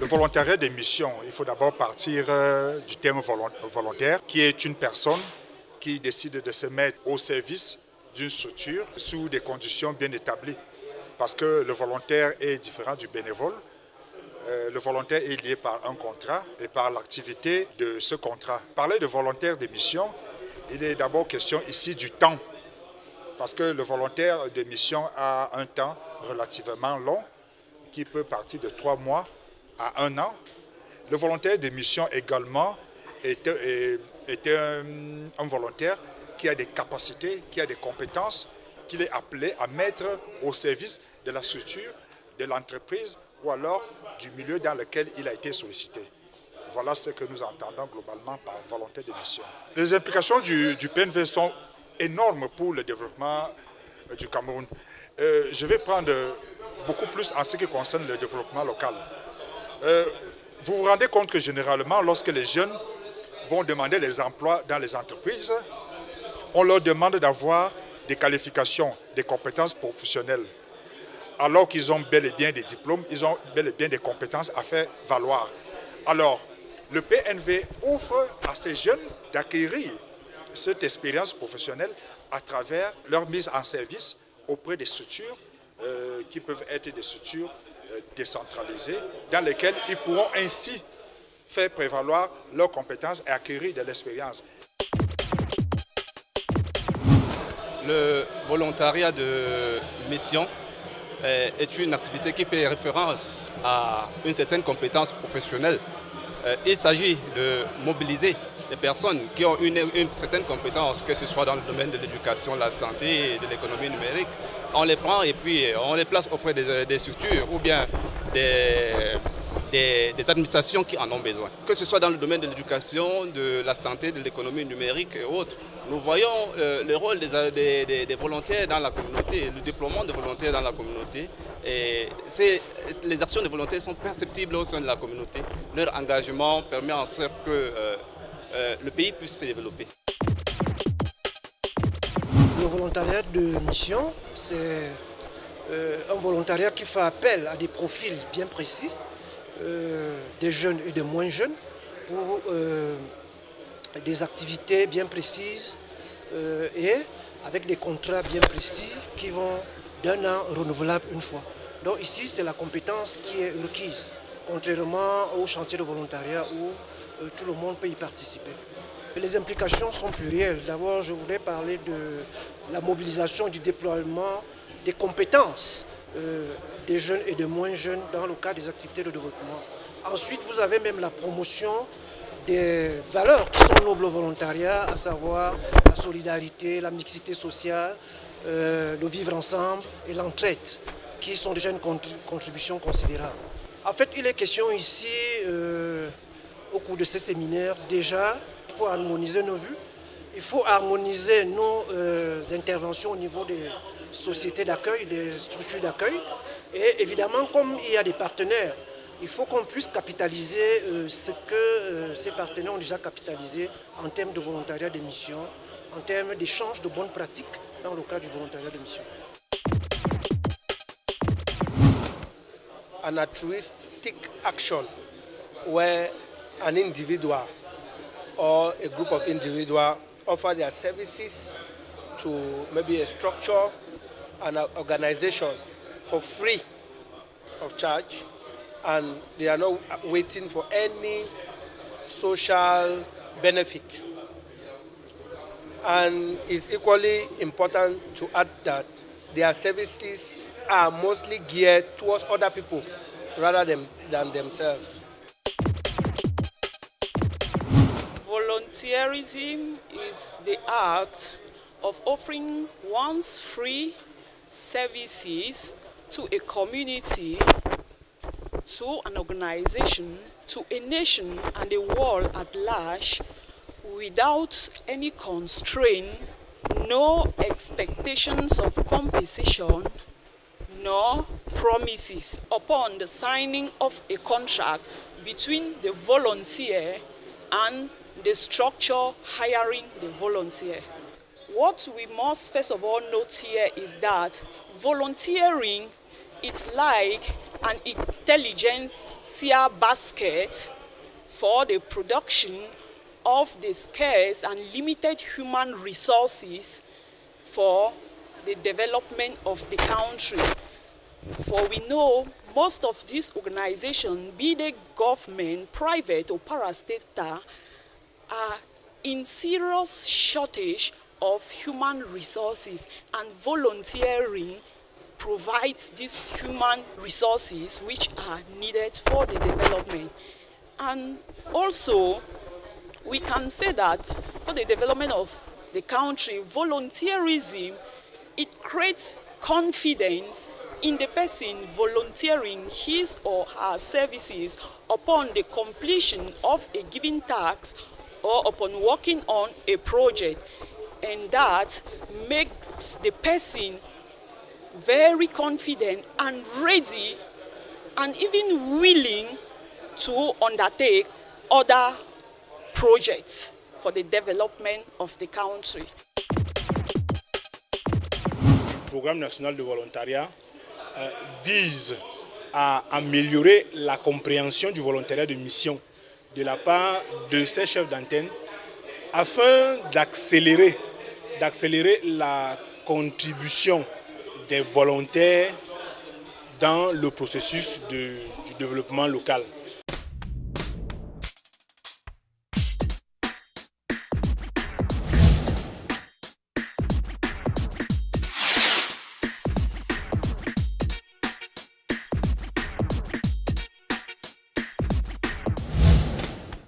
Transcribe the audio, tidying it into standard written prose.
volontariat des missions, il faut d'abord partir du terme volontaire, qui est une personne qui décide de se mettre au service d'une structure sous des conditions bien établies. Parce que le volontaire est différent du bénévole. Le volontaire est lié par un contrat et par l'activité de ce contrat. Parler de volontaire de mission, il est d'abord question ici du temps. Parce que le volontaire de mission a un temps relativement long qui peut partir de 3 mois à 1 an. Le volontaire de mission également était un volontaire qui a des capacités, qui a des compétences, qu'il est appelé à mettre au service de la structure, de l'entreprise ou alors du milieu dans lequel il a été sollicité. Voilà ce que nous entendons globalement par volontaire de mission. Les implications du PNV sont énormes pour le développement du Cameroun. Je vais prendre beaucoup plus en ce qui concerne le développement local. Vous vous rendez compte que généralement, lorsque les jeunes vont demander les emplois dans les entreprises, on leur demande d'avoir des qualifications, des compétences professionnelles. Alors qu'ils ont bel et bien des diplômes, ils ont bel et bien des compétences à faire valoir. Alors, le PNV offre à ces jeunes d'acquérir cette expérience professionnelle à travers leur mise en service auprès des structures qui peuvent être des structures décentralisées dans lesquelles ils pourront ainsi faire prévaloir leurs compétences et acquérir de l'expérience. Le volontariat de mission est une activité qui fait référence à une certaine compétence professionnelle. Il s'agit de mobiliser des personnes qui ont une certaine compétence, que ce soit dans le domaine de l'éducation, la santé et de l'économie numérique. On les prend et puis on les place auprès des structures ou bien des administrations qui en ont besoin. Que ce soit dans le domaine de l'éducation, de la santé, de l'économie numérique et autres, nous voyons le rôle des volontaires dans la communauté, le déploiement des volontaires dans la communauté. Et les actions des volontaires sont perceptibles au sein de la communauté. Leur engagement permet en sorte que le pays puisse se développer. Le volontariat de mission, c'est un volontariat qui fait appel à des profils bien précis, des jeunes et des moins jeunes, pour des activités bien précises et avec des contrats bien précis qui vont d'1 an renouvelables une fois. Donc ici, c'est la compétence qui est requise, contrairement au chantier de volontariat où tout le monde peut y participer. Les implications sont plurielles. D'abord, je voudrais parler de la mobilisation, du déploiement des compétences des jeunes et des moins jeunes dans le cadre des activités de développement. Ensuite, vous avez même la promotion des valeurs qui sont nobles au volontariat, à savoir la solidarité, la mixité sociale, le vivre ensemble et l'entraide, qui sont déjà une contribution considérable. En fait, il est question ici, au cours de ces séminaires, déjà, il faut harmoniser nos vues, il faut harmoniser nos interventions au niveau des sociétés d'accueil, des structures d'accueil. Et évidemment, comme il y a des partenaires, il faut qu'on puisse capitaliser ce que ces partenaires ont déjà capitalisé en termes de volontariat de mission, en termes d'échange de bonnes pratiques dans le cadre du volontariat de mission. An altruistic action where an individual or a group of individuals offer their services to maybe a structure and an organization for free of charge, and they are not waiting for any social benefit. And it's equally important to add that their services are mostly geared towards other people rather than themselves. Volunteerism is the act of offering one's free services to a community, to an organization, to a nation and the world at large without any constraint, no expectations of compensation, nor promises upon the signing of a contract between the volunteer and the structure hiring the volunteer. What we must first of all note here is that volunteering It's like an intelligentsia basket for the production of the scarce and limited human resources for the development of the country. For we know most of these organizations, be they government, private or parastatal, are in serious shortage of human resources, and volunteering provides these human resources which are needed for the development. And also, we can say that for the development of the country, volunteerism, it creates confidence in the person volunteering his or her services upon the completion of a given task or upon working on a project. And that makes the person very confident and ready and even willing to undertake other projects for the development of the country. Le Programme national de volontariat vise à améliorer la compréhension du volontariat de mission de la part de ces chefs d'antenne afin d'accélérer la contribution des volontaires dans le processus du développement local.